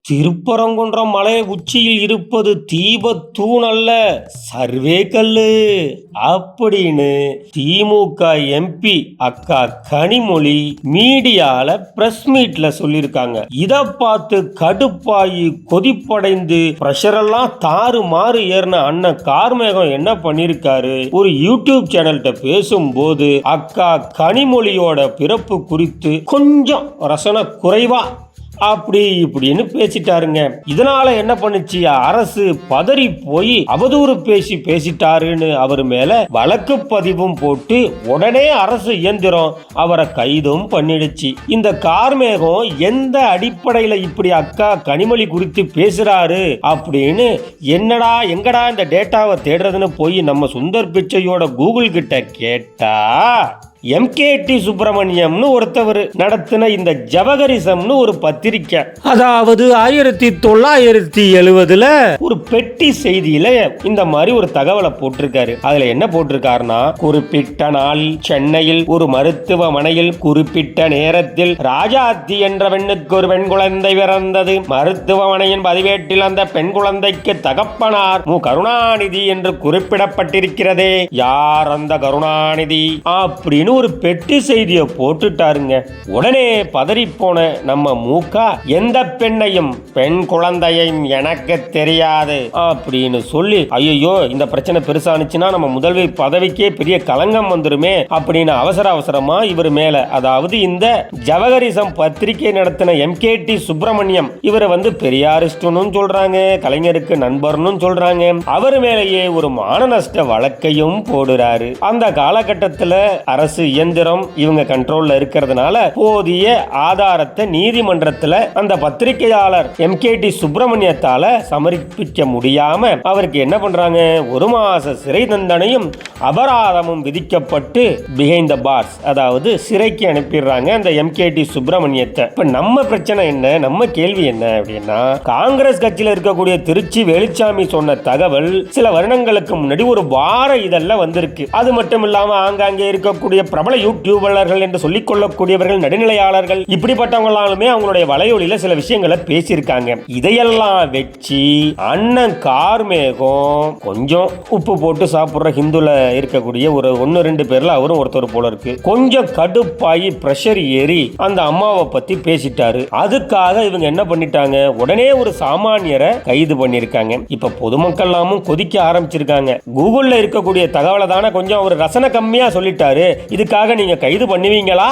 திருப்பரங்குன்றம் மலை உச்சியில் இருப்பது தீபத்தூண் அல்ல, சர்வே கல்லு அப்படின்னு திமுக எம்பி அக்கா கனிமொழி மீடியால பிரஸ் மீட்ல சொல்லியிருக்காங்க. இத பார்த்து கடுப்பாயி கொதிப்படைந்து பிரஷர் எல்லாம் தாறு மாறு ஏறின அண்ணன் கார்மேகம் என்ன பண்ணிருக்காரு, ஒரு யூடியூப் சேனல்கிட்ட பேசும்போது அக்கா கனிமொழியோட பிறப்பு குறித்து கொஞ்சம் ரசனை குறைவா அப்படி இப்படின்னு பேசிட்டாருங்க. இதனால என்ன பண்ணுச்சு, அரசு பதறி போய் அவதூறு பேசிட்டாருன்னு அவர் மேல வழக்கு பதிவும் போட்டு உடனே அரசு இயந்திரம் அவரை கைதும் பண்ணிடுச்சு. இந்த கார்மேகம் எந்த அடிப்படையில இப்படி அக்கா கனிமொழி குறித்து பேசுறாரு அப்படின்னு எங்கடா இந்த டேட்டாவை தேடுறதுன்னு போய் நம்ம சுந்தர் பிச்சையோட கூகுள் கிட்ட கேட்டா எம்கேடி சுப்பிரமணியம்னு ஒருத்தவர் நடத்தின இந்த ஜவகரிசம்னு ஒரு பத்திரிக்கை, அதாவது 1970 ஒரு பெட்டி செய்தியில இந்த மாதிரி ஒரு தகவலை போட்டிருக்காரு. அதுல என்ன போட்டிருக்காருன்னா, குறிப்பிட்ட நாள் சென்னையில் ஒரு மருத்துவமனையில் குறிப்பிட்ட நேரத்தில் ராஜாத்தி என்ற பெண்ணுக்கு ஒரு பெண் குழந்தை பிறந்தது. மருத்துவமனையின் பதிவேட்டில் அந்த பெண் குழந்தைக்கு தகப்பனார் மு கருணாநிதி என்று குறிப்பிடப்பட்டிருக்கிறதே. யார் அந்த கருணாநிதி அப்படின்னு ஒரு பெட்டி செய்தியை போட்டுட்டாருங்க. உடனே பதறி போன நம்ம மூக்கா எந்த பெண்ணையும் பெண் குழந்தையும் எனக்கு தெரியாது அப்படின்னு சொல்லி, ஐயோ இந்த பிரச்சனை பெருசானுச்சுன்னா நம்ம முதல்வர் பதவிக்கே பெரிய களங்கம் வந்துருமே அப்படின்னு அவசரமா இவர் மேல, அதாவது இந்த ஜவகரிசம் பத்திரிகை நடத்தின எம்கேடி சுப்பிரமணியம், இவரை பெரியாரிஸ்ட்னு சொல்றாங்க, கலைஞருக்கு நண்பர்னு சொல்றாங்க. அவர் மேலேயே ஒரு மான நஷ்ட வழக்கையும் போடுறாரு. அந்த காலகட்டத்தில் அரசு இயந்திரம் இவங்க கண்ட்ரோல்ல இருக்கிறதுனால போதிய ஆதாரத்தை நீதிமன்றத்தில் அந்த பத்திரிகையாளர் எம்கேடி சுப்பிரமணியத்தால சமர்ப்பிக்க முடியாம அவருக்கு என்ன பண்றாங்க, 1 மாச சிறை தண்டனையும் அபராதமும் விதிக்கப்பட்டு பிஹைண்ட் த பார்ஸ், அதாவது சிறைக்கு அனுப்பிடுறாங்க அந்த எம்கேடி சுப்பிரமணியத்தை. இப்ப நம்ம பிரச்சனை என்ன, நம்ம கேள்வி என்ன அப்படின்னா, காங்கிரஸ் கட்சியில் இருக்கக்கூடிய திருச்சி வேலுச்சாமி சொன்ன தகவல் சில வருடங்களுக்கு முன்னாடி ஒரு வார இதெல்லாம் வந்திருக்கு. அது மட்டும் இல்லாம ஆங்காங்கே இருக்கக்கூடிய பிரபல யூடியூபர்கள் என்று சொல்லிக் கொள்ளக்கூடியவர்கள், நடுநிலையாளர்கள், இப்படிப்பட்டவங்களாலுமே அவங்களுடைய வலையொலியில சில விஷயங்களை பேசியிருக்காங்க. இதையெல்லாம் வச்சு அண்ணன் கார்மேகம் கொஞ்சம் உப்பு போட்டு சாப்பிடுற ஹிந்துல இருக்கக்கூடிய ஒரு 1-2 பேர்ல அவரும் ஒருத்தர் போல இருக்கு, கொஞ்சம் கடுப்பாயி பிரஷர் ஏறி அந்த அம்மாவை பத்தி பேசிட்டாரு. அதுக்காக இவங்க என்ன பண்ணிட்டாங்க, உடனே ஒரு சாமானியரை கைது பண்ணிருக்காங்க. இப்ப பொதுமக்கள் எல்லாமும் கொதிக்க ஆரம்பிச்சிருக்காங்க. கூகுள்ல இருக்கக்கூடிய தகவலை தானே கொஞ்சம் ஒரு ரசனை கம்மியா சொல்லிட்டாரு, இதுக்காக நீங்க கைது பண்ணுவீங்களா